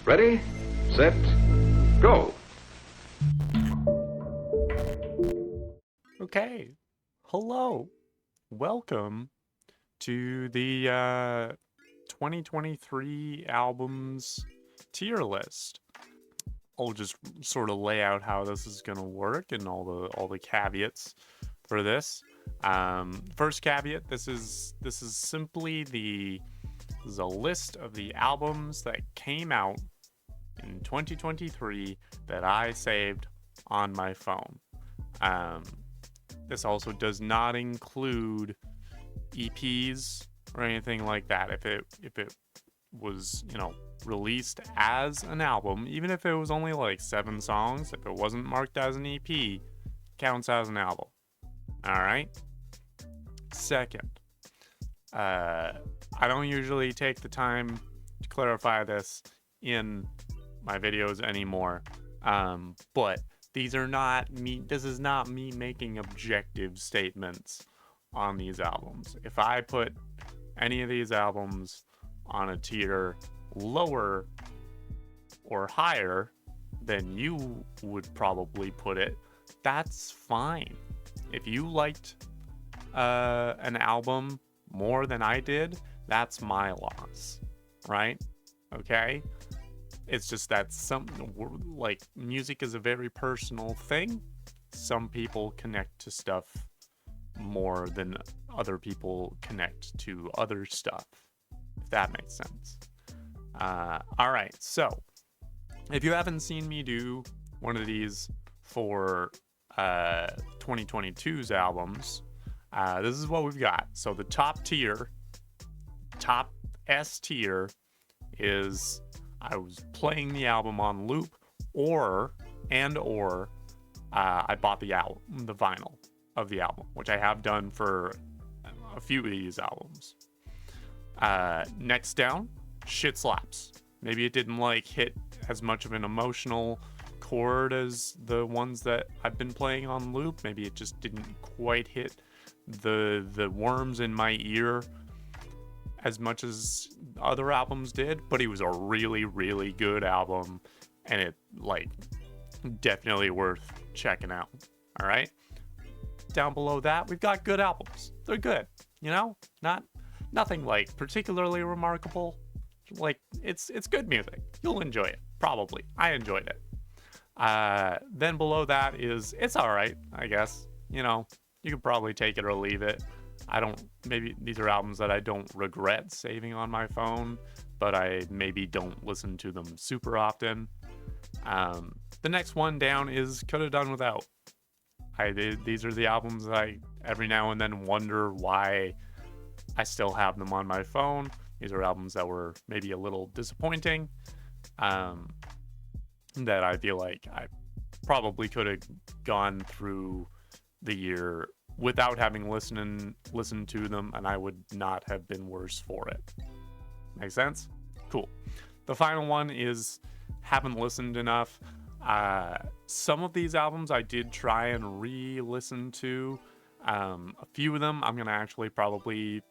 Ready, set, go. Okay. Hello. Welcome to the 2023 albums tier list. I'll just sort of lay out how this is going to work and all the caveats for this. First caveat, this is simply this is a list of the albums that came out in 2023 that I saved on my phone. This also does not include EPs or anything like that. If it was, released as an album, even if it was only like 7 songs, if it wasn't marked as an EP, counts as an album. All right. Second, I don't usually take the time to clarify this in my videos anymore, but these are not me. This is not me making objective statements on these albums. If I put any of these albums on a tier lower or higher than you would probably put it, that's fine. If you liked an album more than I did, that's my loss, right? Okay? It's just that music is a very personal thing. Some people connect to stuff more than other people connect to other stuff, if that makes sense. All right, so if you haven't seen me do one of these for 2022's albums, this is what we've got. So the top S tier is I was playing the album on loop, or I bought the vinyl of the album, which I have done for a few of these albums. Next down, shit slaps. Maybe it didn't hit as much of an emotional chord as the ones that I've been playing on loop. Maybe it just didn't quite hit the worms in my ear as much as other albums did, but it was a really, really good album, and it definitely worth checking out. All right. Down below that, we've got good albums. They're good, nothing particularly remarkable. It's good music. You'll enjoy it, probably. I enjoyed it. Then below that is it's all right, I guess. You could probably take it or leave it. Maybe these are albums that I don't regret saving on my phone, but I maybe don't listen to them super often. The next one down is Could Have Done Without. These are the albums that I every now and then wonder why I still have them on my phone. These are albums that were maybe a little disappointing, that I feel like I probably could have gone through the year without having listened to them, and I would not have been worse for it. Make sense? Cool. The final one is Haven't Listened Enough. Some of these albums I did try and re-listen to. A few of them I'm gonna actually probably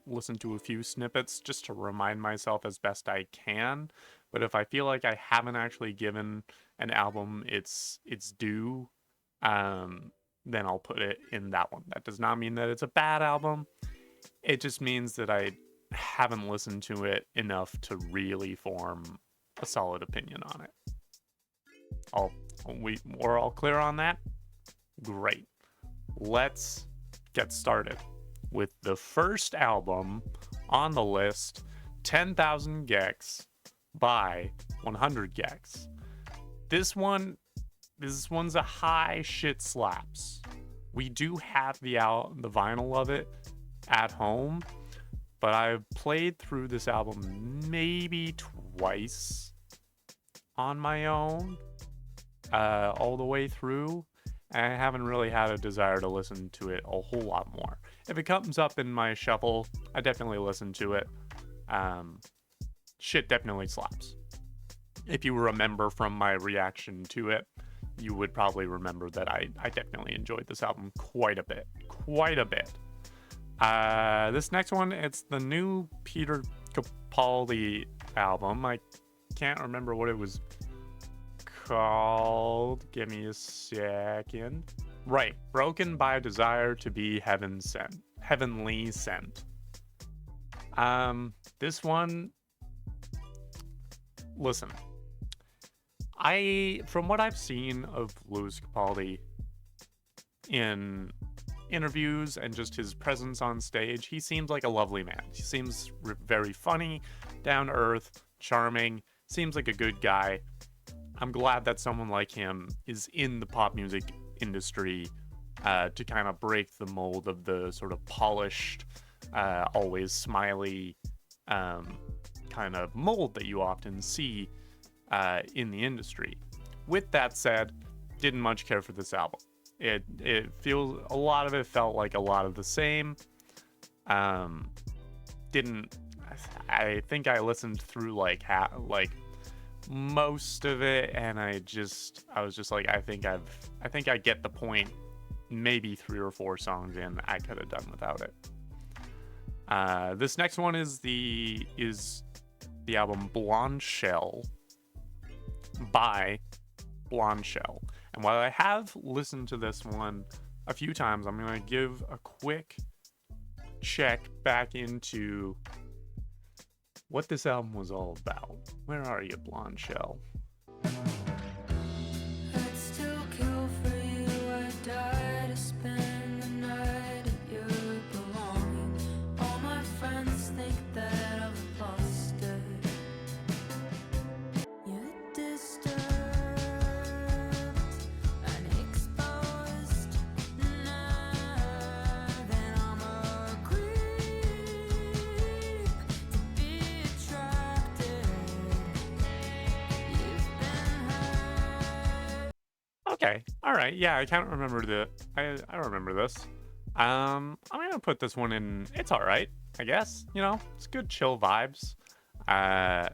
listen to a few snippets just to remind myself as best I can. But if I feel like I haven't actually given an album its due, then I'll put it in that one. That does not mean that it's a bad album. It just means that I haven't listened to it enough to really form a solid opinion on it. We're all clear on that? Great. Let's get started with the first album on the list, 10,000 Gecs by 100 Gecs. This one's a high shit slaps. We do have the vinyl of it at home, but I've played through this album maybe twice on my own, all the way through, and I haven't really had a desire to listen to it a whole lot more. If it comes up in my shuffle, I definitely listen to it. Shit definitely slaps. If you remember from my reaction to it, you would probably remember that I definitely enjoyed this album quite a bit. This next one, it's the new Peter Capaldi album. I can't remember what it was called. Give me a second. Right, Broken by Desire to be Heavenly Sent. This one, listen, from what I've seen of Lewis Capaldi in interviews and just his presence on stage, he seems like a lovely man. He seems very funny, down to earth, charming, seems like a good guy. I'm glad that someone like him is in the pop music industry to kind of break the mold of the sort of polished, always smiley kind of mold that you often see in the industry. With that said, didn't much care for this album. It feels, a lot of it felt like a lot of the same. Didn't, I think I listened through like most of it, and I was just like, I think I get the point. Maybe 3 or 4 songs in, I could have done without it. This next one is the album Blonde Shell by Blonde Shell. And while I have listened to this one a few times, I'm going to give a quick check back into what this album was all about. Where are you, Blonde Shell? I'd still kill for you, I'd die to spend the night at your belonging. All my friends think that I've lost it. You're disturbed and exposed. Now then I'm a creep to be attracted. You've been hurt. Okay, all right, yeah, I can't remember I remember this. I'm gonna put this one in. It's all right, I guess. You know, it's good, chill vibes. I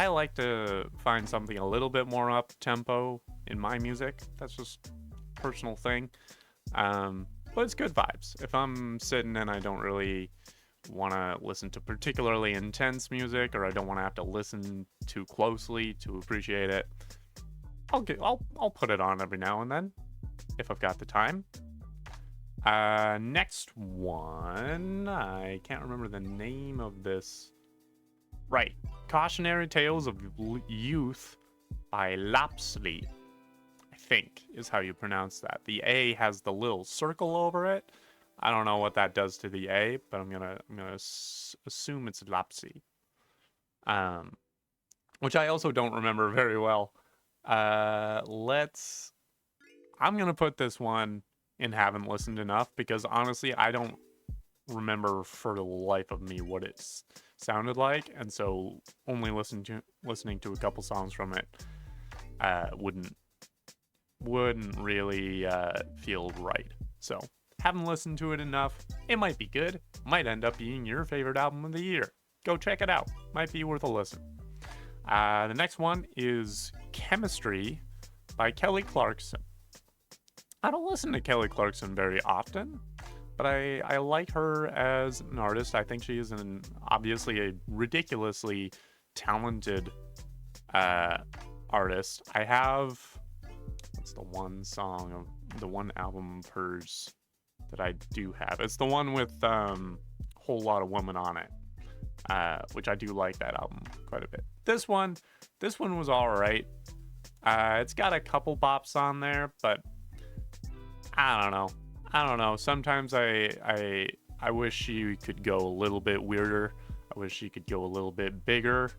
like to find something a little bit more up tempo in my music. That's just a personal thing. But it's good vibes. If I'm sitting and I don't really want to listen to particularly intense music, or I don't want to have to listen too closely to appreciate it, I'll put it on every now and then if I've got the time. Next one, I can't remember the name of this. Right, Cautionary Tales of Youth by Lapsley, I think is how you pronounce that. The A has the little circle over it. I don't know what that does to the A, but I'm gonna assume it's Lapsley. Which I also don't remember very well. I'm gonna put this one in Haven't Listened Enough, because honestly I don't remember for the life of me what it sounded like, and so only listening to a couple songs from it wouldn't really feel right. So haven't listened to it enough. It might be good, might end up being your favorite album of the year. Go check it out, might be worth a listen. The next one is Chemistry by Kelly Clarkson. I don't listen to Kelly Clarkson very often, but I like her as an artist. I think she is obviously a ridiculously talented artist. I have, what's the one song of the one album of hers that I do have? It's the one with Whole Lot of Women on it, which I do like that album quite a bit. This one was all right. It's got a couple bops on there, but I don't know. Sometimes I wish she could go a little bit weirder. I wish she could go a little bit bigger.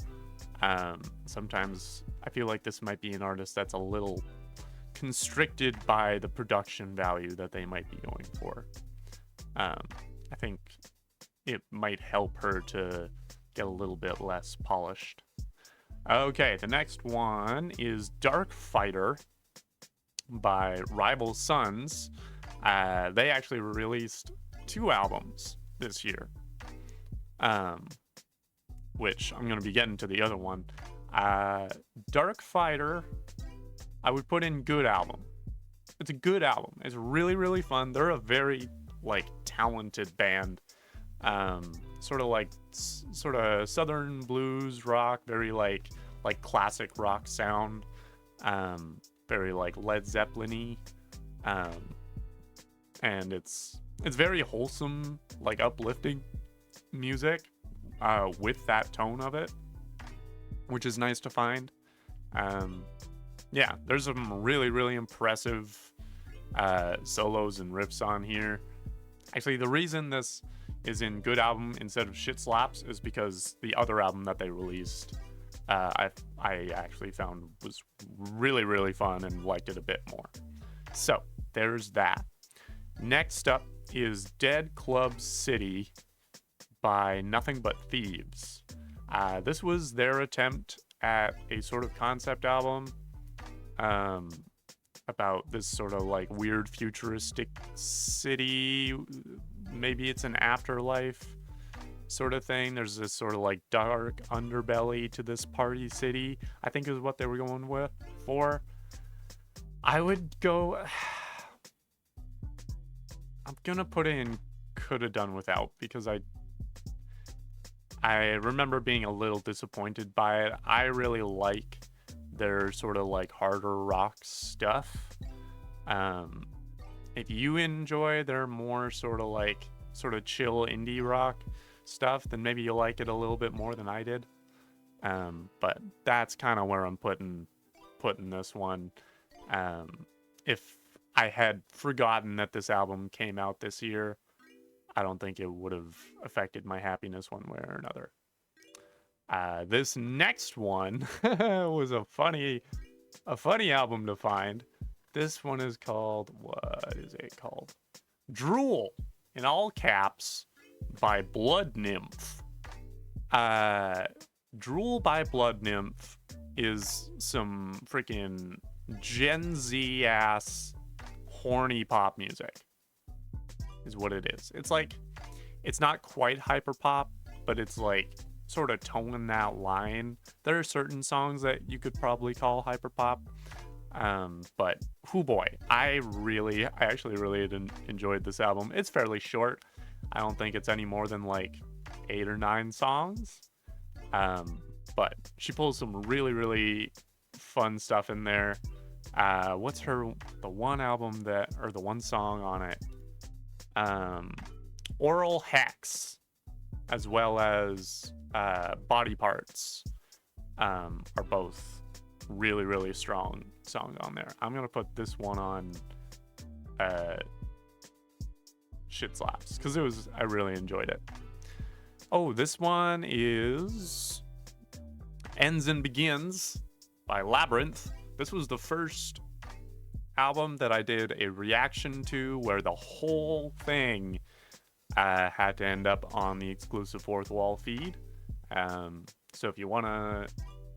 Sometimes I feel like this might be an artist that's a little constricted by the production value that they might be going for. I think it might help her to get a little bit less polished. Okay, the next one is Dark Fighter by Rival Sons. They actually released 2 albums this year, which I'm going to be getting to the other one. Dark Fighter, I would put in good album. It's a good album. It's really, really fun. They're a very, talented band. Sort of southern blues rock, very, like classic rock sound, very like Led Zeppelin-y, and it's very wholesome, like uplifting music, with that tone of it, which is nice to find. Yeah, there's some really, really impressive solos and riffs on here. Actually, the reason this is in good album instead of shit slaps is because the other album that they released, I actually found was really, really fun and liked it a bit more. So there's that. Next up is Dead Club City by Nothing But Thieves. This was their attempt at a sort of concept album about this sort of like weird futuristic city. Maybe it's an afterlife sort of thing. There's this sort of like dark underbelly to this party city, I think is what they were going for. I would go... I'm gonna put it in could have done without, because I remember being a little disappointed by it. I really like their sort of like harder rock stuff. If you enjoy their more sort of chill indie rock stuff, then maybe you'll like it a little bit more than I did. But that's kind of where I'm putting this one. If I had forgotten that this album came out this year, I don't think it would have affected my happiness one way or another. This next one was a funny album to find. This one is called, what is it called? Drool, in all caps, by Blood Nymph. Drool by Blood Nymph is some freaking Gen Z ass horny pop music, is what it is. It's like, it's not quite hyper pop, but it's like sort of toning that line. There are certain songs that you could probably call hyper pop, but whoo boy, I actually really enjoyed this album. It's fairly short. I don't think it's any more than like 8 or 9 songs, but she pulls some really, really fun stuff in there. What's the one song on it? Oral Hex, as well as Body Parts, are both really, really strong songs on there. I'm gonna put this one on Shit Slaps, because I really enjoyed it. Oh, this one is Ends and Begins by Labyrinth. This was the first album that I did a reaction to where the whole thing had to end up on the exclusive Fourth Wall feed. So if you wanna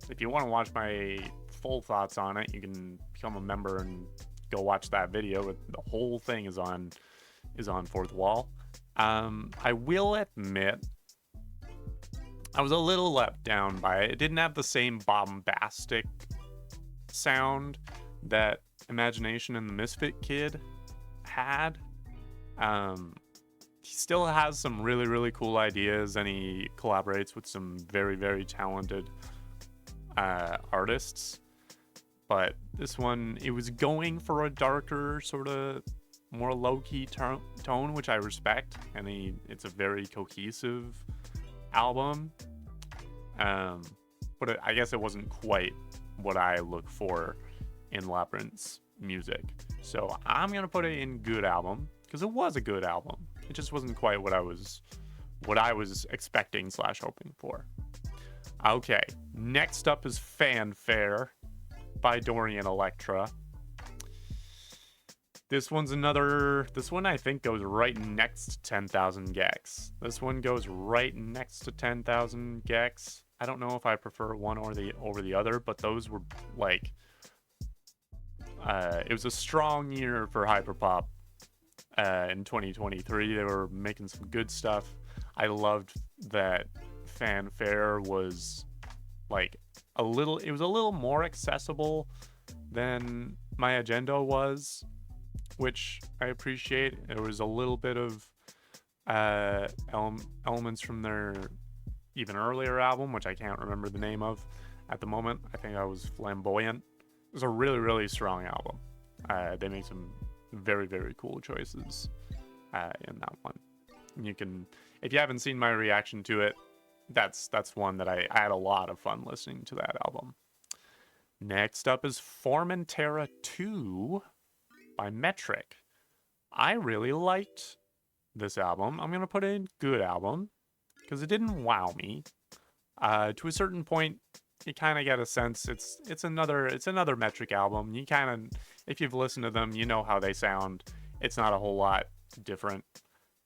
watch my full thoughts on it, you can become a member and go watch that video. The whole thing is on Fourth Wall. I will admit, I was a little let down by it. It didn't have the same bombastic sound that Imagination and the Misfit Kid had. He still has some really, really cool ideas, and he collaborates with some very, very talented artists. But this one, it was going for a darker, sort of more low-key tone, which I respect, and it's a very cohesive album. But I guess it wasn't quite what I look for in Labyrinth's music. So I'm gonna put it in good album, because it was a good album. It just wasn't quite what I was expecting / hoping for. Okay, next up is Fanfare by Dorian Electra. This one I think goes right next to 10,000 Gex. This one goes right next to 10,000 Gex. I don't know if I prefer one over the other, but those were like, it was a strong year for hyperpop in 2023. They were making some good stuff. I loved that Fanfare was like it was a little more accessible than My Agenda was, which I appreciate. There was a little bit of elements from their even earlier album, which I can't remember the name of, at the moment. I think I was Flamboyant. It was a really, really strong album. They make some very, very cool choices in that one. You can, if you haven't seen my reaction to it, that's one that I had a lot of fun listening to that album. Next up is Formentera 2 by Metric. I really liked this album. I'm gonna put it in good album because it didn't wow me. To a certain point, you kind of get a sense it's another Metric album. You kind of, if you've listened to them, you know how they sound. It's not a whole lot different,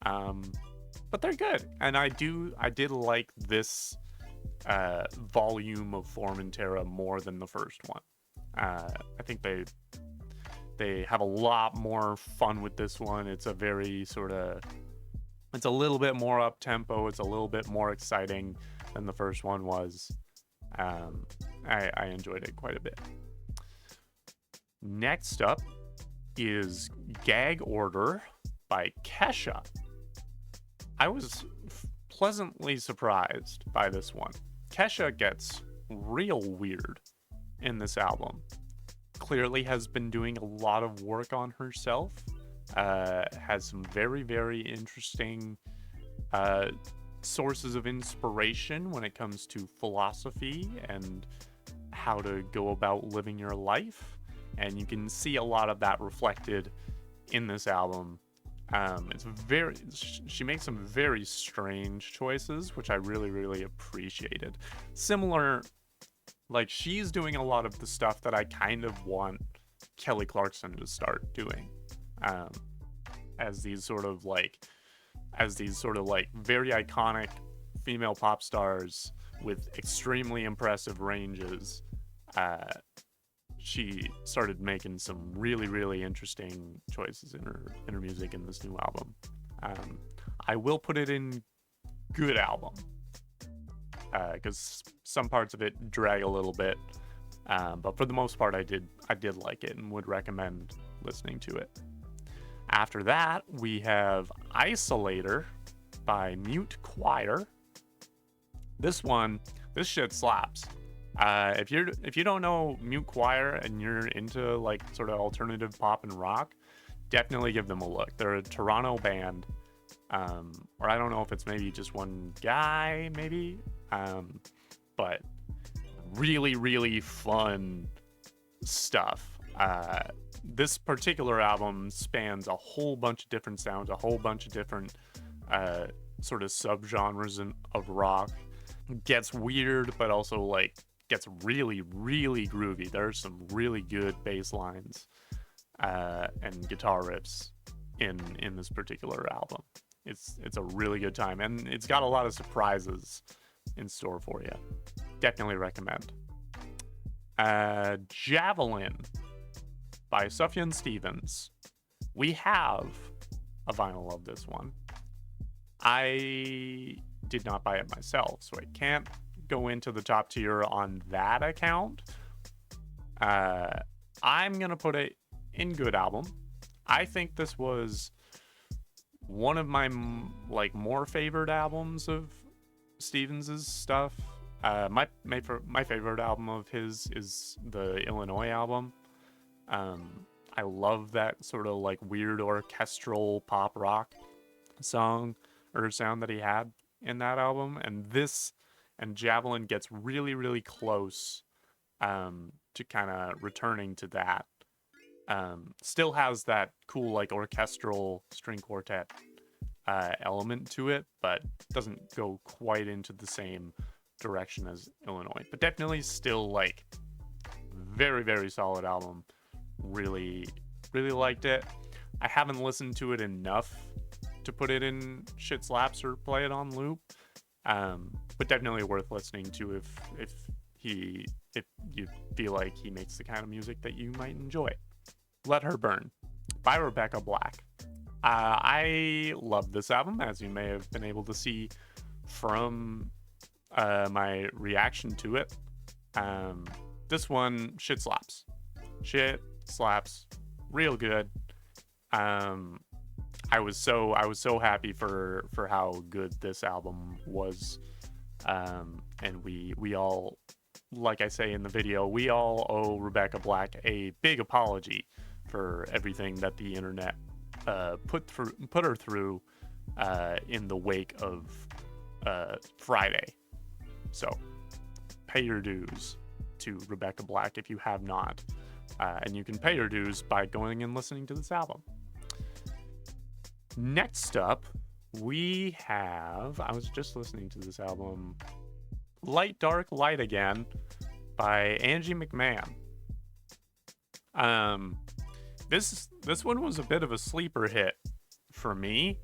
but they're good. And I did like this volume of Formentera more than the first one. I think they have a lot more fun with this one. It's a very it's a little bit more up tempo. It's a little bit more exciting than the first one was. I enjoyed it quite a bit. Next up is Gag Order by Kesha. I was pleasantly surprised by this one. Kesha gets real weird in this album. Clearly has been doing a lot of work on herself. Has some very, very interesting sources of inspiration when it comes to philosophy and how to go about living your life. And you can see a lot of that reflected in this album. She makes some very strange choices, which I really, really appreciated. Similar, like, she's doing a lot of the stuff that I kind of want Kelly Clarkson to start doing. As these sort of like very iconic female pop stars with extremely impressive ranges. She started making some really, really interesting choices in her music in this new album. I will put it in good album because some parts of it drag a little bit, but for the most part, I did like it and would recommend listening to it. After that, we have Isolator by Mute Choir. This shit slaps. If you don't know Mute Choir and you're into like sort of alternative pop and rock, definitely give them a look. They're a Toronto band, or I don't know if it's maybe just one guy, maybe, but really, really fun stuff. This particular album spans a whole bunch of different sounds, a whole bunch of different sort of subgenres of rock. Gets weird, but also like gets really, really groovy. There's some really good bass lines and guitar riffs in this particular album. It's a really good time, and it's got a lot of surprises in store for you. Definitely recommend. Javelin by Sufjan Stevens. We have a vinyl of this one. I did not buy it myself, so I can't go into the top tier on that account. I'm gonna put it in good album. I think this was one of my more favored albums of Stevens's stuff. My favorite album of his is the Illinois album. I love that sort of like weird orchestral pop rock song or sound that he had in that album, and this and Javelin gets really, really close to kind of returning to that. Still has that cool like orchestral string quartet element to it, but doesn't go quite into the same direction as Illinois. But definitely still like very, very solid album. Really, really liked it. I haven't listened to it enough to put it in shit slaps or play it on loop, but definitely worth listening to if you feel like he makes the kind of music that you might enjoy. Let Her Burn by Rebecca Black. I love this album, as you may have been able to see from my reaction to it. This one shit slaps. Shit slaps real good. I was so happy for how good this album was, and we all like I say in the video, we all owe Rebecca Black a big apology for everything that the internet put her through in the wake of Friday. So pay your dues to Rebecca Black if you have not. And you can pay your dues by going and listening to this album. Next up, we have, I was just listening to this album, Light, Dark, Light Again by Angie McMahon. This one was a bit of a sleeper hit for me.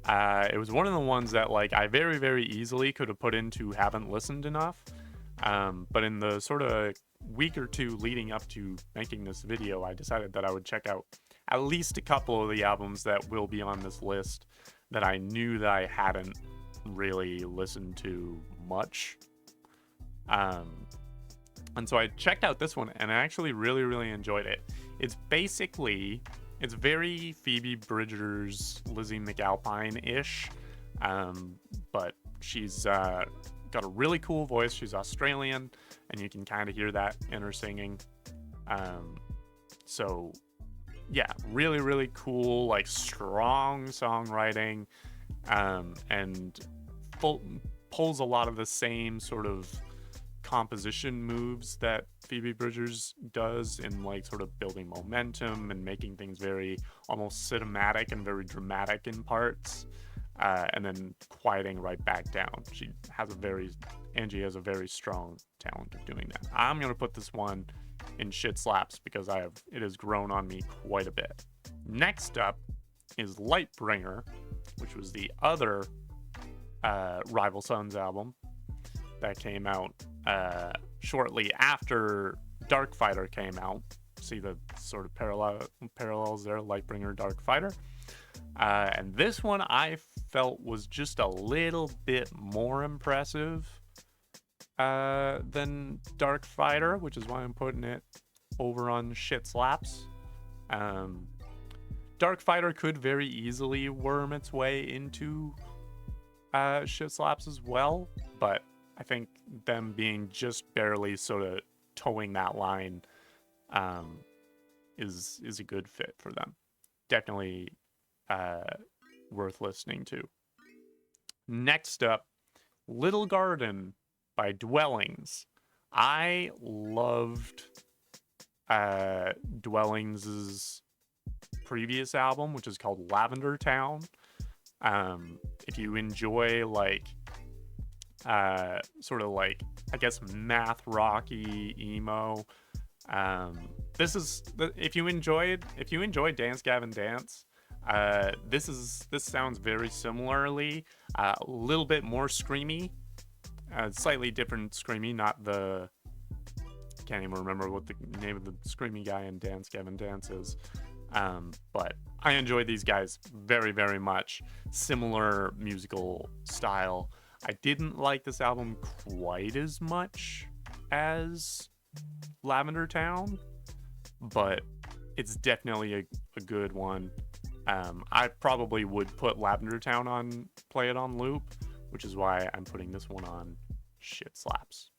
It was one of the ones that like I very, very easily could have put into haven't listened enough. But in the sort of week or two leading up to making this video, I decided that I would check out at least a couple of the albums that will be on this list that I knew that I hadn't really listened to much. And so I checked out this one and I actually really, really enjoyed it. It's very Phoebe Bridgers, Lizzie McAlpine-ish, but she's got a really cool voice. She's Australian, and you can kind of hear that in her singing. So yeah, really, really cool, like strong songwriting, and pulls a lot of the same sort of composition moves that Phoebe Bridgers does in like sort of building momentum and making things very almost cinematic and very dramatic in parts, and then quieting right back down. Angie has a very strong talent of doing that. I'm gonna put this one in shit slaps because it has grown on me quite a bit. Next up is Lightbringer, which was the other Rival Sons album that came out shortly after Darkfighter came out. See the sort of parallels there, Lightbringer, Darkfighter. And this one I felt was just a little bit more impressive than Darkfighter, which is why I'm putting it over on shit slaps. Darkfighter could very easily worm its way into shit slaps as well, but I think them being just barely sort of towing that line is a good fit for them. Definitely worth listening to. Next up, Little Garden by Dwellings. I loved Dwellings' previous album, which is called Lavender Town. If you enjoy like sort of like, I guess, math rocky emo, if you enjoyed Dance Gavin Dance, this sounds very similarly, a little bit more screamy, slightly different screamy, can't even remember what the name of the screamy guy in Dance Gavin Dance is, but I enjoyed these guys very, very much. Similar musical style. I didn't like this album quite as much as Lavender Town, but it's definitely a good one. I probably would put Lavender Town play it on loop, which is why I'm putting this one on shit slaps.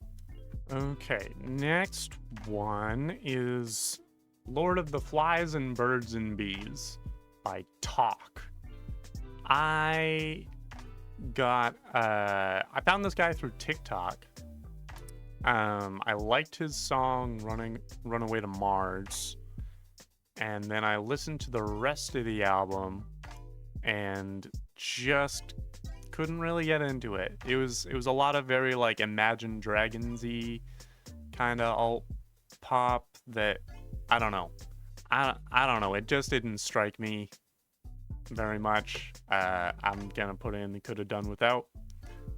Okay, next one is Lord of the Flies and Birds and Bees by Talk. I found this guy through TikTok. I liked his song Runaway to Mars, and then I listened to the rest of the album and just couldn't really get into it. It was a lot of very like Imagine Dragons-y kind of alt pop that I don't know. It just didn't strike me very much. I'm gonna put in the could have done without.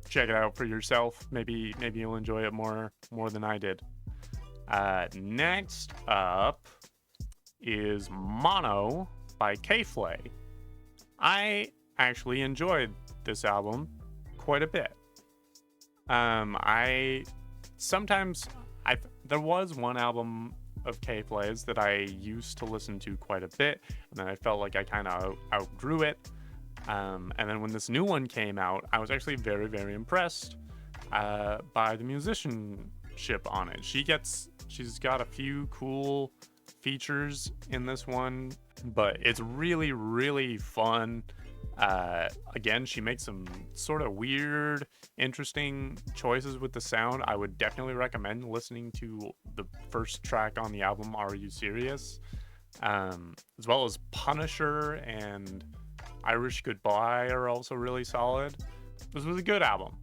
Check it out for yourself. Maybe you'll enjoy it more than I did. Next up is Mono by K-Flay. I actually enjoyed this album quite a bit. There was one album of K-Flay's that I used to listen to quite a bit, and then I felt like I kind of outgrew it. And then when this new one came out, I was actually very, very impressed by the on it. She's got a few cool features in this one, but it's really, really fun. Again, she makes some sort of weird, interesting choices with the sound. I would definitely recommend listening to the first track on the album, Are You Serious? As well as Punisher and Irish Goodbye are also really solid. This was a good album.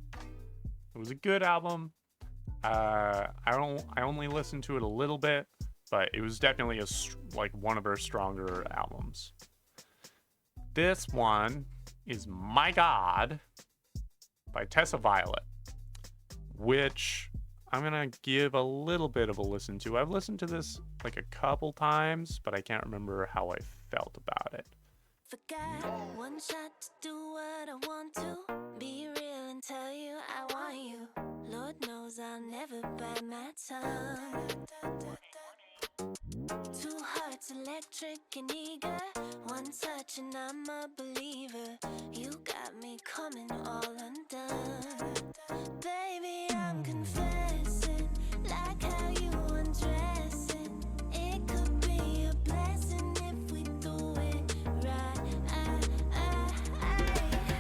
It was a good album. I only listened to it a little bit, but it was definitely like one of her stronger albums. This one is My God by Tessa Violet, which I'm gonna give a little bit of a listen to. I've listened to this like a couple times, but I can't remember how I felt about it. Forgot one shot to do what I want to. Be real and tell you I want you. Lord knows I'll never bite my tongue. Two hearts electric and eager. One touch and I'm a believer. You got me coming all undone. Baby, I'm confessing, like how you undressing. It could be a blessing if we do it right.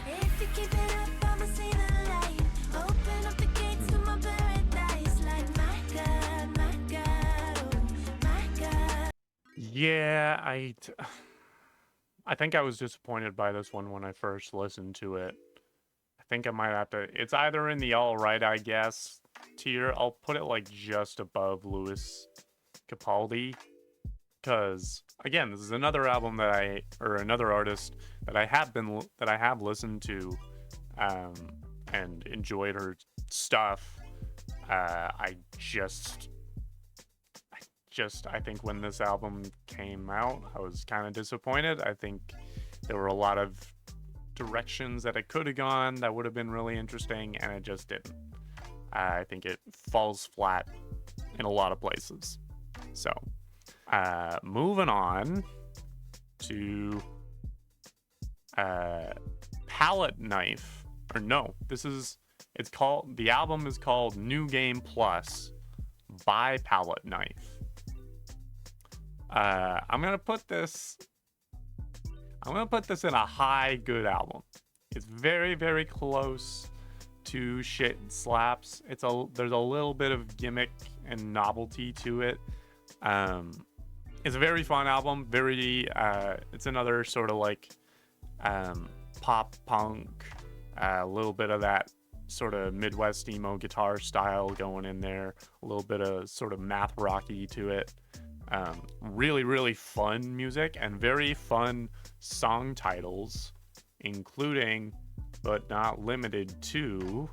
If you keep it up, I'ma see the light. Open up the gates to my paradise. Like my God, oh my God. Yeah, I think I was disappointed by this one when I first listened to it. I think I might have to. It's either in the all right, I guess, tier. I'll put it like just above Louis Capaldi, because again, this is another album another artist that I have listened to, and enjoyed her stuff. I think when this album came out, I was kind of disappointed. I think there were a lot of directions that it could have gone that would have been really interesting, and it just didn't. I think it falls flat in a lot of places. So, moving on to Palette Knife. Or no, the album is called New Game Plus by Palette Knife. I'm gonna put this in a high good album. It's very, very close to Shit Slaps. There's a little bit of gimmick and novelty to it. It's a very fun album. It's another sort of like pop punk, a little bit of that sort of Midwest emo guitar style going in there, a little bit of sort of math rocky to it. Really, really fun music and very fun song titles, including, but not limited to,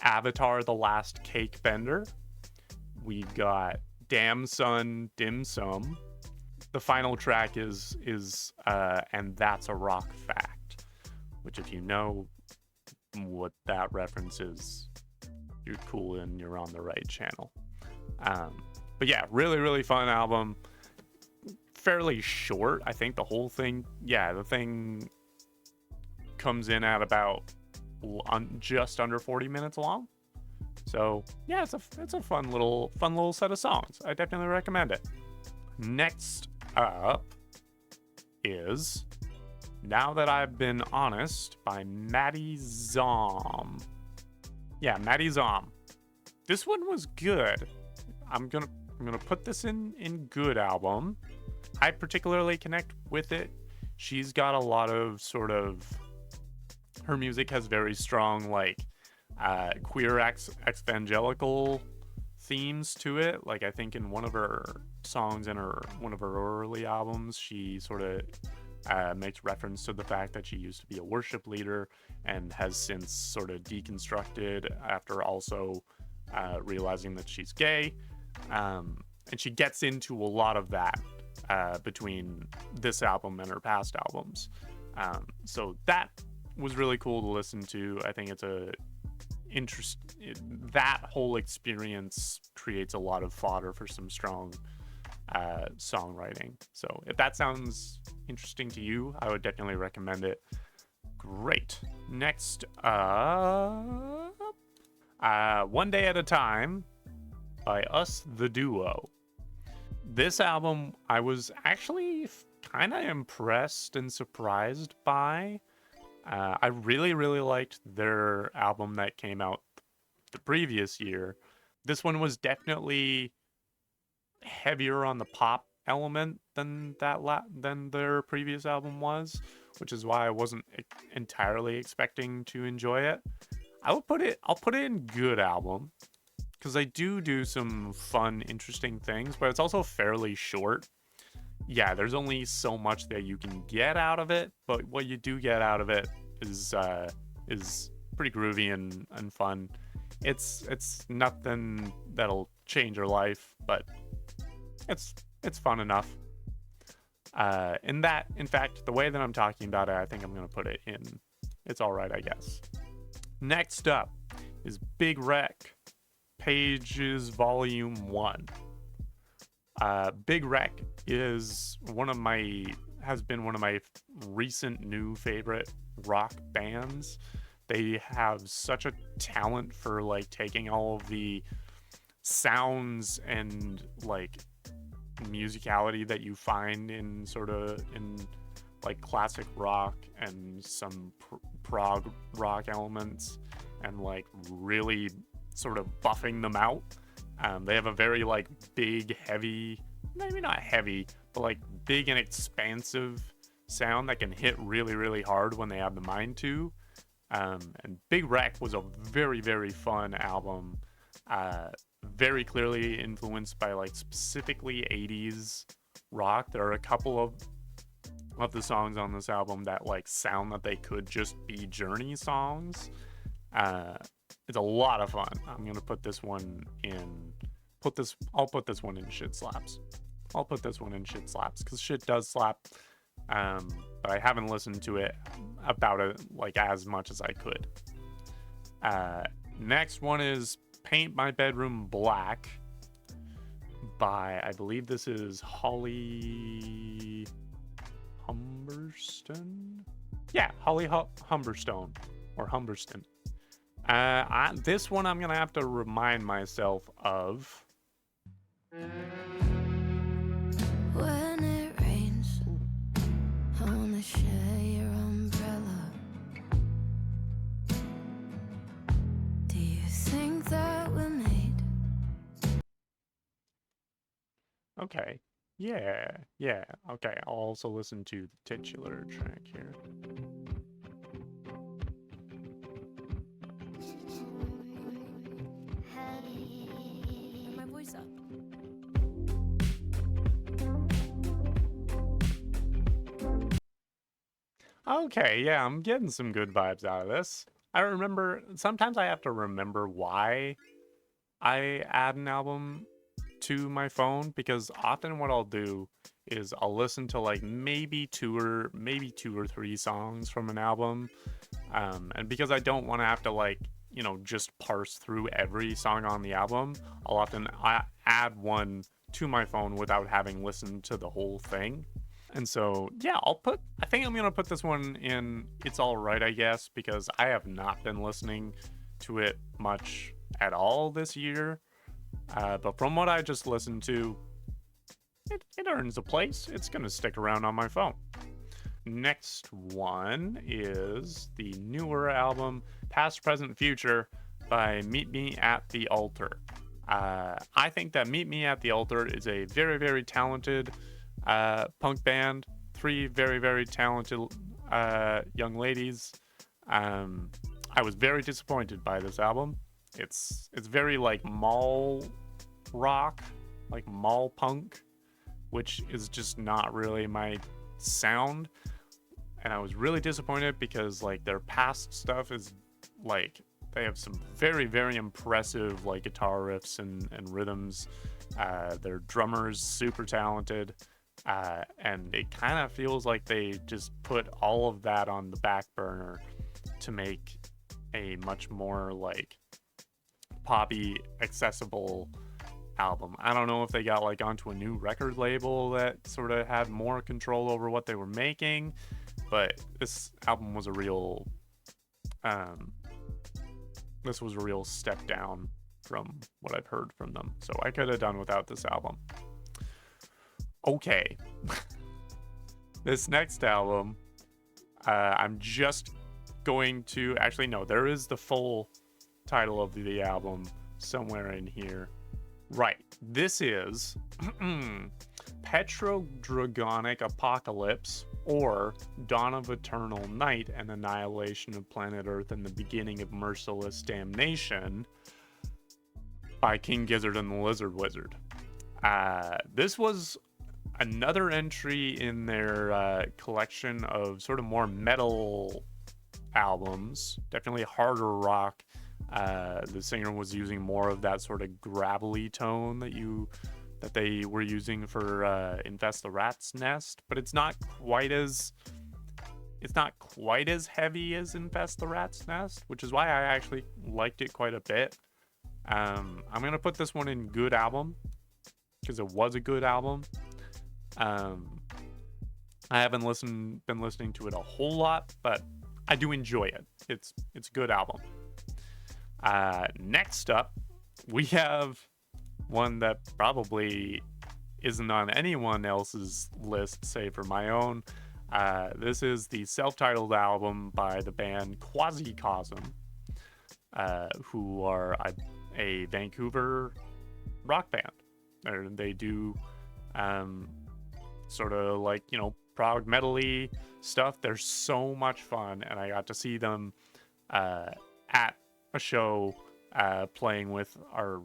Avatar: The Last Cake Bender. We've got Damn Son Dim Sum. The final track is And That's a Rock Fact, which if you know what that reference is, you're cool and you're on the right channel. But yeah, really, really fun album. Fairly short. I think the whole thing, the thing comes in at about just under 40 minutes long. So yeah, it's a fun little set of songs. I definitely recommend it. Next up is Now That I've Been Honest by Maddie Zom. Yeah, Maddie Zom. This one was good. I'm gonna put this in good album. I particularly connect with it. She's got a lot of her music has very strong like queer evangelical themes to it. Like I think in one of her songs in one of her early albums, she sort of makes reference to the fact that she used to be a worship leader and has since sort of deconstructed after also realizing that she's gay. And she gets into a lot of that between this album and her past albums. So that was really cool to listen to. I think it's that whole experience creates a lot of fodder for some strong songwriting. So if that sounds interesting to you, I would definitely recommend it. Great. Next up, One Day at a Time by Us the Duo. This album I was actually kind of impressed and surprised by. I really, really liked their album that came out the previous year. This one was definitely heavier on the pop element than than their previous album was, which is why I wasn't entirely expecting to enjoy it. I'll put it in good album because they do some fun, interesting things, but it's also fairly short. Yeah, there's only so much that you can get out of it, but what you do get out of it is pretty groovy and fun. It's nothing that'll change your life, but it's fun enough. In fact, the way that I'm talking about it, I think I'm gonna put it in it's alright, I guess. Next up is Big Wreck, Pages Volume 1. Big Wreck has been one of my recent new favorite rock bands. They have such a talent for like taking all of the sounds and like musicality that you find in like classic rock and some prog rock elements and like really sort of buffing them out. They have a very like big, heavy, maybe not heavy, but like big and expansive sound that can hit really, really hard when they have the mind to. And Big Wreck was a very, very fun album. Very clearly influenced by like specifically 80s rock. There are a couple of the songs on this album that like sound that they could just be Journey songs. It's a lot of fun. I'm gonna put this one in. I'll put this one in Shit Slaps. I'll put this one in Shit Slaps because shit does slap. But I haven't listened to it about it like as much as I could. Next one is Paint My Bedroom Black by, I believe this is Holly Humberstone. Yeah, Holly Humberstone or Humberston. This one I'm gonna have to remind myself of. When it rains, I wanna share your umbrella. Do you think that we're made? Okay. Yeah. Okay, I'll also listen to the titular track here. Turn my voice up. Okay, yeah, I'm getting some good vibes out of this. Sometimes I have to remember why I add an album to my phone, because often what I'll do is I'll listen to like maybe two or three songs from an album. And because I don't want to have to like, just parse through every song on the album, I'll often add one to my phone without having listened to the whole thing. And so, yeah, I think I'm going to put this one in It's Alright, I guess, because I have not been listening to it much at all this year. But from what I just listened to, it earns a place. It's going to stick around on my phone. Next one is the newer album, Past, Present, Future by Meet Me at the Altar. I think that Meet Me at the Altar is a very, very talented punk band. 3 very, very talented young ladies. I was very disappointed by this album. It's very like mall rock, like mall punk, which is just not really my sound. And I was really disappointed because like their past stuff is like they have some very, very impressive like guitar riffs and rhythms. Their drummer's super talented. And it kind of feels like they just put all of that on the back burner to make a much more like poppy, accessible album. I don't know if they got like onto a new record label that sort of had more control over what they were making, but this album was a real step down from what I've heard from them. So I could have done without this album. Okay. This next album, I'm just going to... Actually, no, there is the full title of the album somewhere in here. Right. This is Petrodragonic Apocalypse, or Dawn of Eternal Night and Annihilation of Planet Earth and the Beginning of Merciless Damnation by King Gizzard and the Lizard Wizard. This was another entry in their collection of sort of more metal albums, definitely harder rock. The singer was using more of that sort of gravelly tone that they were using for Infest the Rat's Nest, but it's not quite as heavy as Infest the Rat's Nest, which is why I actually liked it quite a bit. I'm gonna put this one in good album because it was a good album. I haven't been listening to it a whole lot, but I do enjoy it. It's a good album. Next up, we have one that probably isn't on anyone else's list, save for my own. This is the self-titled album by the band Quasicosm, who are a Vancouver rock band. They do sort of like, prog metal-y stuff. They're so much fun, and I got to see them at a show playing with our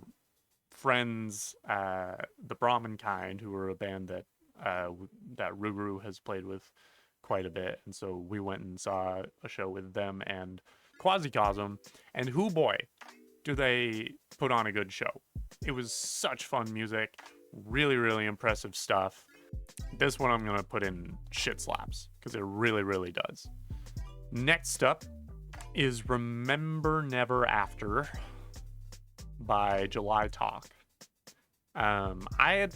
friends, the Brahmin Kind, who are a band that Ruguru has played with quite a bit. And so we went and saw a show with them and Quasicosm, and hoo boy, do they put on a good show. It was such fun music, really, really impressive stuff. This one I'm going to put in shit slaps, because it really, really does. Next up is Remember Never After by July Talk. I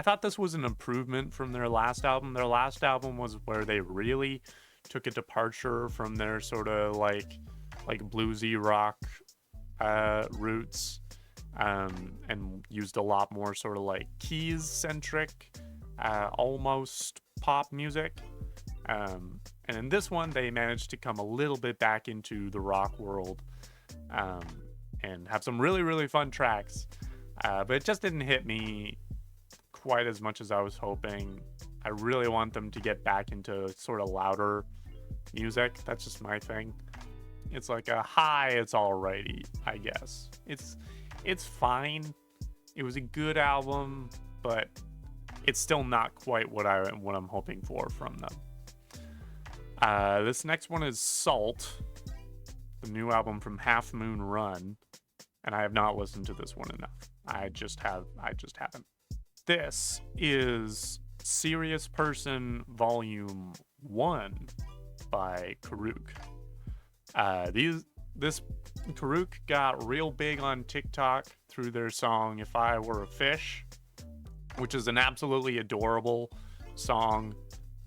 thought this was an improvement from their last album. Their last album was where they really took a departure from their sort of like bluesy rock roots, and used a lot more sort of like keys centric, almost pop music. And in this one, they managed to come a little bit back into the rock world, and have some really, really fun tracks. But it just didn't hit me quite as much as I was hoping. I really want them to get back into sort of louder music. That's just my thing. It's like it's alrighty, I guess. It's fine. It was a good album, but it's still not quite what I'm hoping for from them. This next one is Salt, the new album from Half Moon Run, and I have not listened to this one enough. I just haven't. This is Serious Person Volume 1 by Karuk. This Karuk got real big on TikTok through their song If I Were a Fish, which is an absolutely adorable song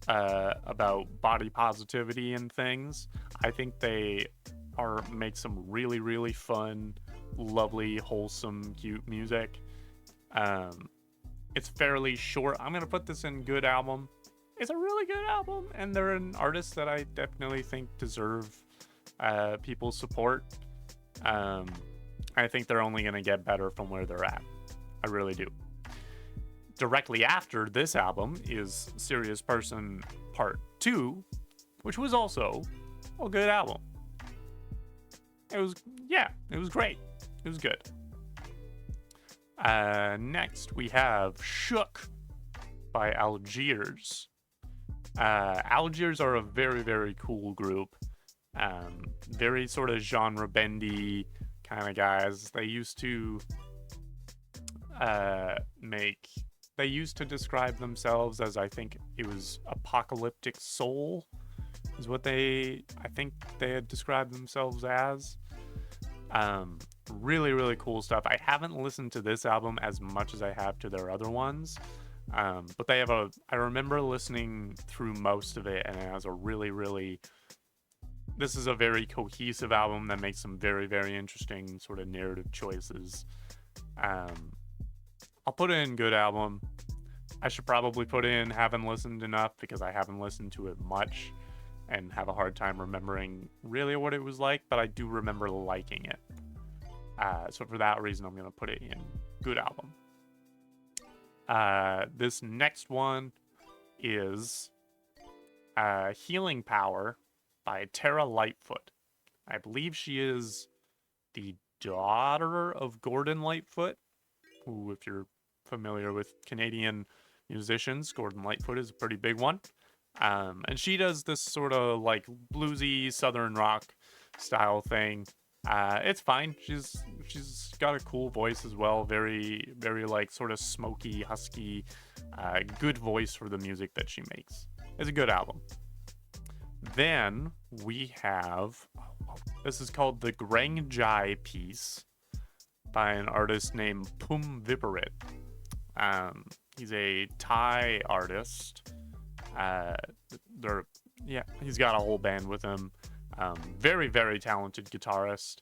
about body positivity and things. I think they make some really, really fun, lovely, wholesome, cute music. It's fairly short. I'm gonna put this in good album. It's a really good album, and they're an artist that I definitely think deserve people's support. I think they're only gonna get better from where they're at. I really do. Directly after this album is Serious Person Part 2, which was also a good album. It was great. It was good. Next, we have Shook by Algiers. Algiers are a very, very cool group. Very sort of genre bendy kind of guys. They used to describe themselves as, I think it was apocalyptic soul is what I think they had described themselves as. Really, really cool stuff. I haven't listened to this album as much as I have to their other ones. But they have I remember listening through most of it, and it has a really, really this is a very cohesive album that makes some very, very interesting sort of narrative choices. I'll put in good album. I should probably put in haven't listened enough because I haven't listened to it much and have a hard time remembering really what it was like, but I do remember liking it. So for that reason, I'm going to put it in good album. This next one is Healing Power by Tara Lightfoot. I believe she is the daughter of Gordon Lightfoot, who, if you're familiar with Canadian musicians, Gordon Lightfoot is a pretty big one. And she does this sort of like bluesy southern rock style thing. It's fine. She's got a cool voice as well. Very, very like sort of smoky, husky, good voice for the music that she makes. It's a good album. Then we have, this is called the Grangjai Piece by an artist named Pum Viparit. He's a Thai artist. He's got a whole band with him. Very, very talented guitarist.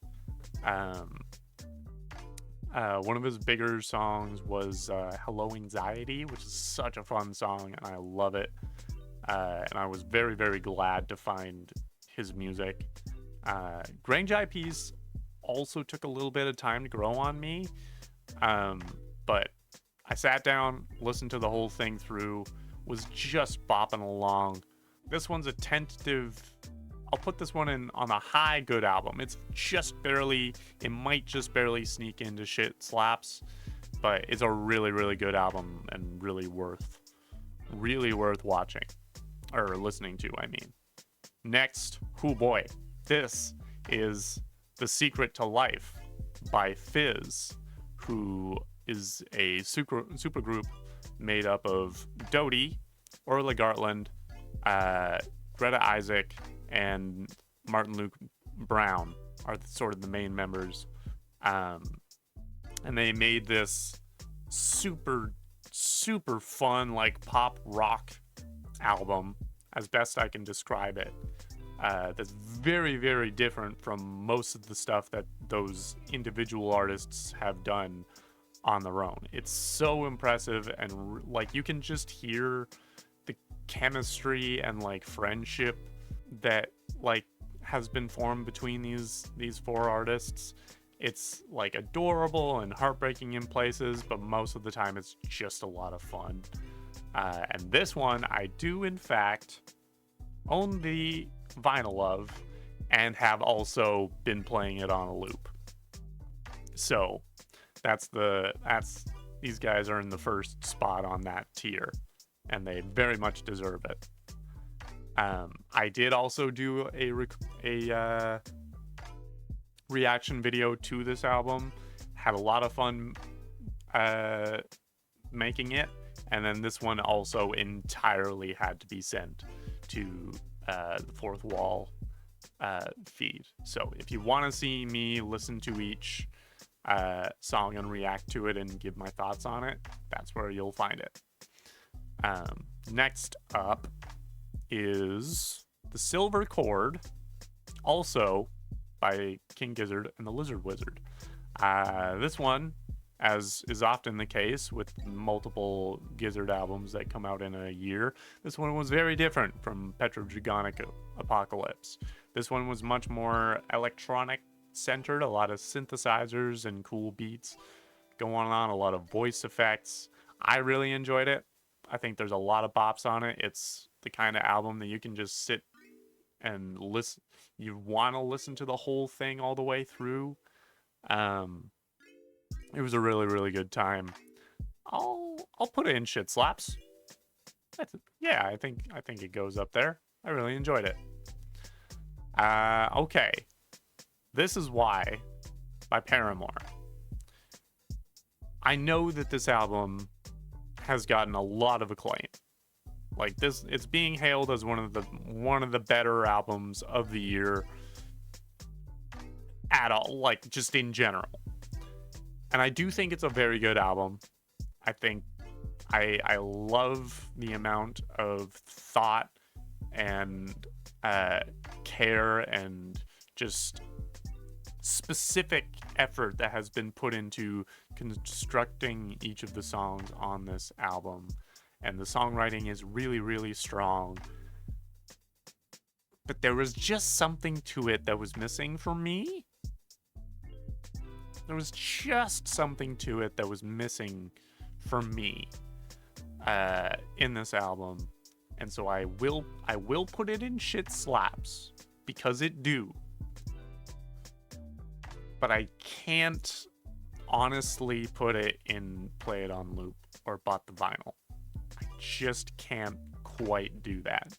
One of his bigger songs was Hello Anxiety, which is such a fun song, and I love it. And I was very, very glad to find his music. Grangjai Piece also took a little bit of time to grow on me, but I sat down, listened to the whole thing through, was just bopping along. This one's a tentative, I'll put this one in on a high good album. It might just barely sneak into shit slaps, but it's a really, really good album and really worth watching, or listening to, I mean. Next, oh boy, this is The Secret to Life by Fizz, who is a supergroup made up of Dodie, Orla Gartland, Greta Isaac, and Martin Luke Brown are sort of the main members. And they made this super, super fun, like pop rock album, as best I can describe it. That's very, very different from most of the stuff that those individual artists have done on their own. It's so impressive, and like you can just hear the chemistry and like friendship that like has been formed between these four artists. It's like adorable and heartbreaking in places, but most of the time it's just a lot of fun. And this one I do in fact own the vinyl of and have also been playing it on a loop. So these guys are in the first spot on that tier, and they very much deserve it. I did also do a reaction video to this album. Had a lot of fun making it, and then this one also entirely had to be sent to the Fourth Wall feed. So if you want to see me listen to each song and react to it and give my thoughts on it, that's where you'll find it. Next up is The Silver Chord, also by King Gizzard and the Lizard Wizard. This one, as is often the case with multiple Gizzard albums that come out in a year, this one was very different from Petrodragonic Apocalypse. This one was much more electronic centered, a lot of synthesizers and cool beats going on, a lot of voice effects. I really enjoyed it. I think there's a lot of bops on it. It's the kind of album that you can just sit and listen. You want to listen to the whole thing all the way through. It was a really, really good time. I'll put it in shit slaps. I think it goes up there. I really enjoyed it. Okay. This Is Why by Paramore. I know that this album has gotten a lot of acclaim. Like this, it's being hailed as one of the better albums of the year at all, like just in general. And I do think it's a very good album. I think I love the amount of thought and care and just specific effort that has been put into constructing each of the songs on this album. And the songwriting is really, really strong. But there was just something to it that was missing for me. There was just something to it that was missing for me in this album. And so I will put it in shit slaps because it do. But I can't honestly put it in play it on loop or bought the vinyl. I just can't quite do that.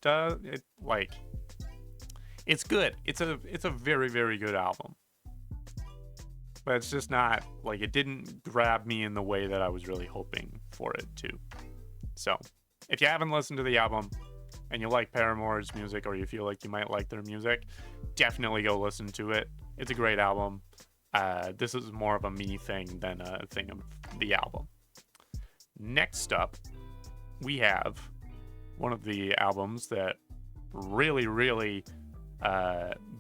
It's good. It's a very, very good album. But it's just not, like, it didn't grab me in the way that I was really hoping for it to. So, if you haven't listened to the album and you like Paramore's music, or you feel like you might like their music, definitely go listen to it. It's a great album. This is more of a me thing than a thing of the album. Next up, we have one of the albums that really, really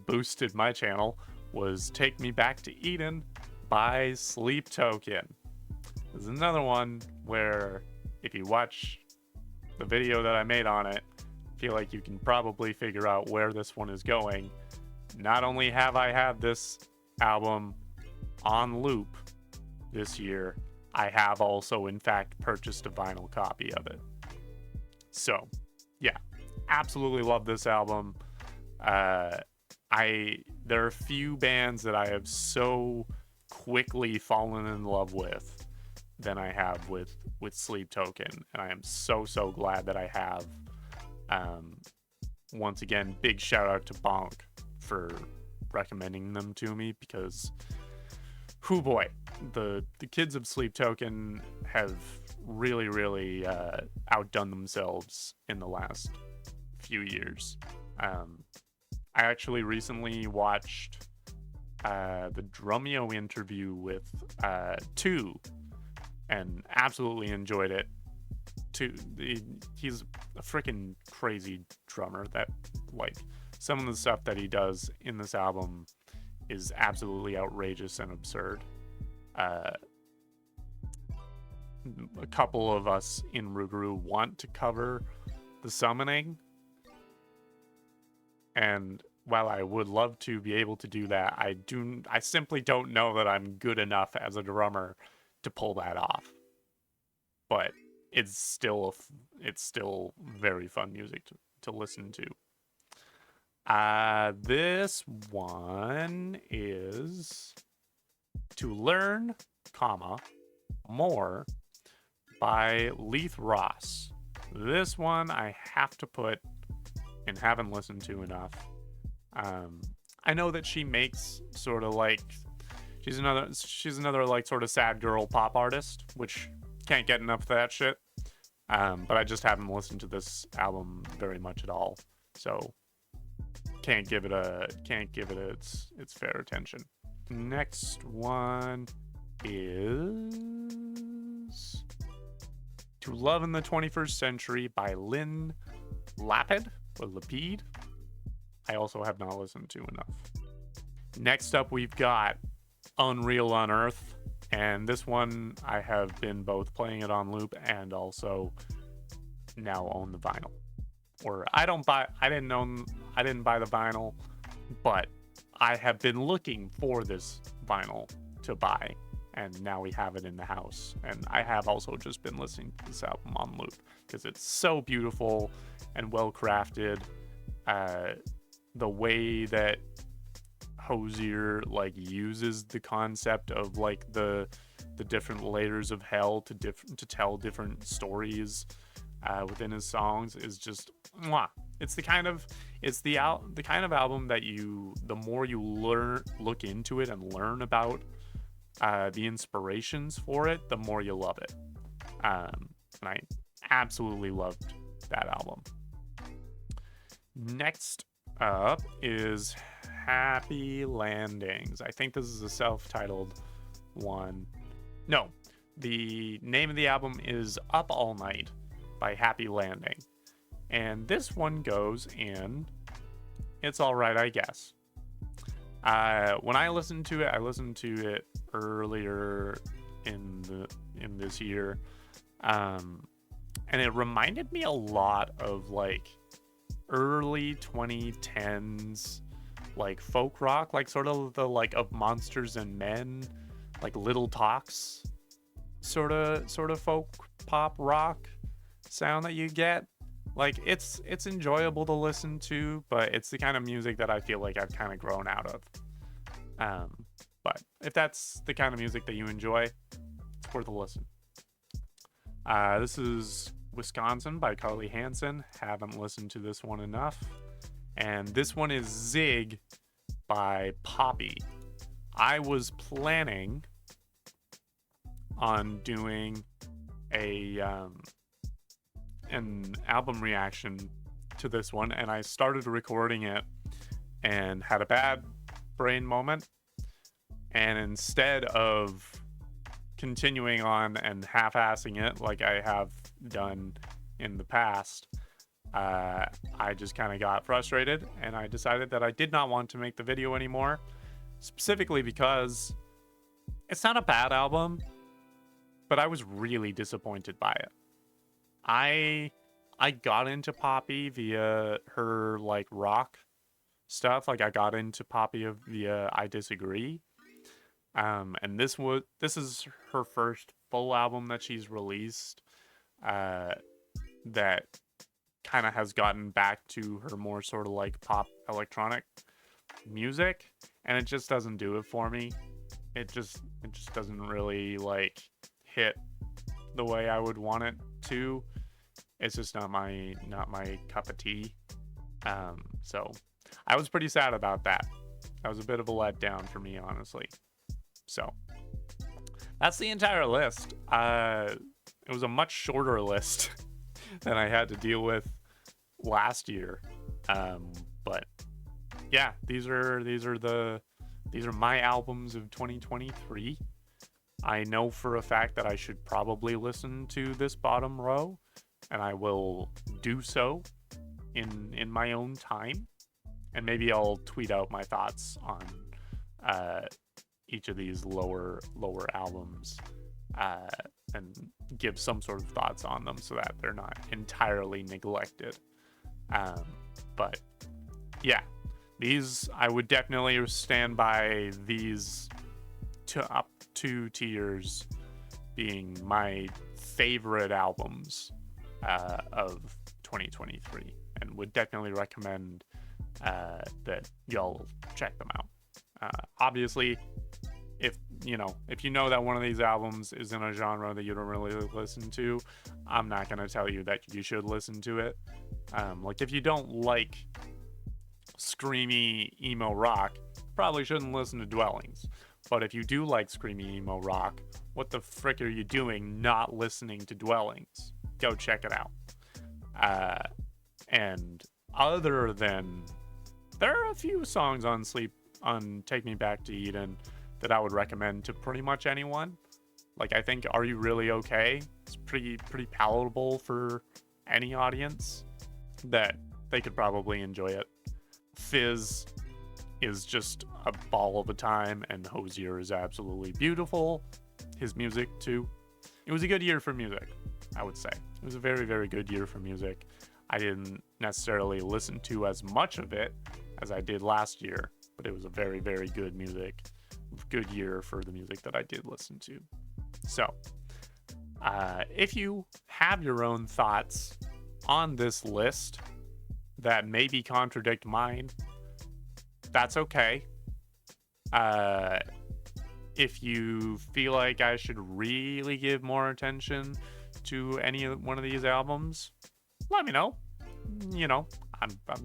boosted my channel, was Take Me Back to Eden by Sleep Token. This is another one where if you watch the video that I made on it, I feel like you can probably figure out where this one is going. Not only have I had this album on loop this year, I have also in fact purchased a vinyl copy of it. So yeah, absolutely love this album. There are few bands that I have so quickly fallen in love with than I have with Sleep Token, and I am so glad that I have. Once again, big shout out to Bonk for recommending them to me, because whoo boy, the kids of Sleep Token have really outdone themselves in the last few years. I actually recently watched the Drumeo interview with Two, and absolutely enjoyed it. He's a freaking crazy drummer. That, like, some of the stuff that he does in this album is absolutely outrageous and absurd. A couple of us in Rougarou want to cover The Summoning, and while I would love to be able to do that, I simply don't know that I'm good enough as a drummer to pull that off. But it's still very fun music to listen to. This one is To Learn, More by Leith Ross. This one I have to put and haven't listened to enough. I know that she makes sort of like, she's another like sort of sad girl pop artist, which can't get enough of that shit. But I just haven't listened to this album very much at all, so can't give it its fair attention. Next one is To Love in the 21st Century by Lynn Lapid. I also have not listened to enough. Next up, we've got Unreal Unearth, and this one I have been both playing it on loop and also now own the vinyl. Or I didn't buy the vinyl, but I have been looking for this vinyl to buy, and now we have it in the house. And I have also just been listening to this album on loop because it's so beautiful and well crafted. The way that Hozier like uses the concept of like the different layers of hell to tell different stories within his songs is just mwah. It's the kind of album that the more you look into it and learn about the inspirations for it, the more you love it. And I absolutely loved that album. Next up is Happy Landings. I think this is a self-titled one. No, the name of the album is Up All Night by Happy Landing. And this one goes in It's Alright, I Guess. When I listened to it earlier in this year. And it reminded me a lot of like early 2010s like folk rock, like sort of the like of Monsters and Men, like Little Talks sort of folk pop rock sound that you get. Like it's enjoyable to listen to, but it's the kind of music that I feel like I've kind of grown out of. But if that's the kind of music that you enjoy, it's worth a listen. This is Wisconsin by Carly Hansen. Haven't listened to this one enough. And this one is Zig by Poppy. I was planning on doing an album reaction to this one, and I started recording it and had a bad brain moment. And instead of continuing on and half-assing it like I have done in the past, I just kind of got frustrated, and I decided that I did not want to make the video anymore, specifically because it's not a bad album, but I was really disappointed by it. I got into Poppy via her like rock stuff. Like I got into Poppy via I Disagree. And this is her first full album that she's released that kind of has gotten back to her more sort of like pop electronic music, and it just doesn't do it for me. It just doesn't really like hit the way I would want it to. It's just not my cup of tea. So I was pretty sad about that. That was a bit of a letdown for me, honestly. So that's the entire list. It was a much shorter list than I had to deal with last year. But yeah, these are my albums of 2023. I know for a fact that I should probably listen to this bottom row, and I will do so in my own time. And maybe I'll tweet out my thoughts on each of these lower albums and give some sort of thoughts on them so that they're not entirely neglected. But yeah, these, I would definitely stand by these up 2 tiers being my favorite albums of 2023, and would definitely recommend that y'all check them out. Obviously, if you know that one of these albums is in a genre that you don't really listen to, I'm not going to tell you that you should listen to it. Like if you don't like screamy emo rock, probably shouldn't listen to Dwellings. But if you do like screamy emo rock, what the frick are you doing not listening to Dwellings? Go check it out. And other than, there are a few songs on Take Me Back to Eden that I would recommend to pretty much anyone. Like I think Are You Really Okay? It's pretty palatable for any audience, that they could probably enjoy it. Fizz is just a ball of a time, and Hozier is absolutely beautiful. His music too. It was a good year for music, I would say. It was a very, very good year for music. I didn't necessarily listen to as much of it as I did last year, but it was a very, very good year for the music that I did listen to. So, if you have your own thoughts on this list that maybe contradict mine, that's okay. If you feel like I should really give more attention to any one of these albums, let me know.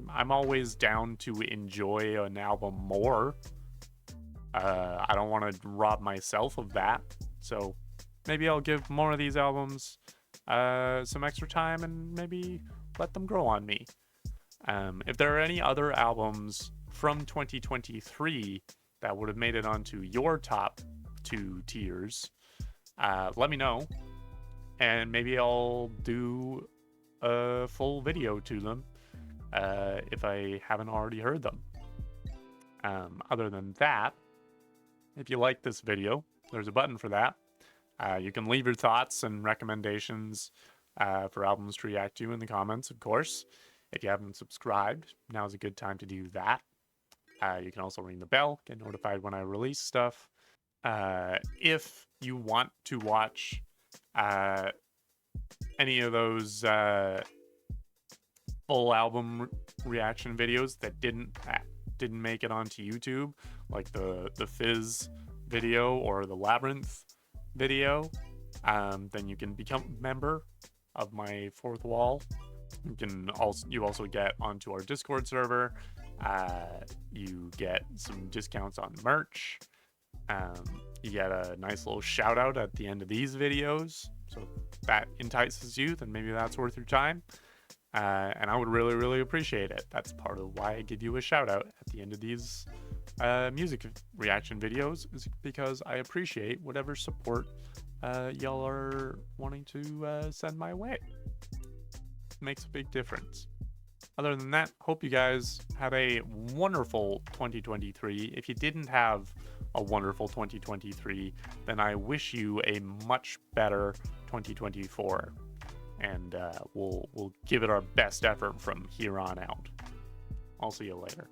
I'm always down to enjoy an album more. I don't want to rob myself of that, so maybe I'll give more of these albums some extra time and maybe let them grow on me. If there are any other albums from 2023 that would have made it onto your top 2 tiers, let me know, and maybe I'll do a full video to them if I haven't already heard them. Other than that, if you like this video, there's a button for that. You can leave your thoughts and recommendations for albums to react to in the comments, of course. If you haven't subscribed, now's a good time to do that. You can also ring the bell, get notified when I release stuff. If you want to watch any of those full album reaction videos that didn't make it onto YouTube, like the Fizz video or the Labyrinth video, then you can become a member of my Fourth Wall. You also get onto our Discord server. You get some discounts on merch. You get a nice little shout out at the end of these videos. So if that entices you, then maybe that's worth your time. And I would really, really appreciate it. That's part of why I give you a shout out at the end of these music reaction videos, is because I appreciate whatever support y'all are wanting to send my way. It makes a big difference. Other than that, hope you guys had a wonderful 2023. If you didn't have a wonderful 2023, then I wish you a much better 2024. And we'll give it our best effort from here on out. I'll see you later.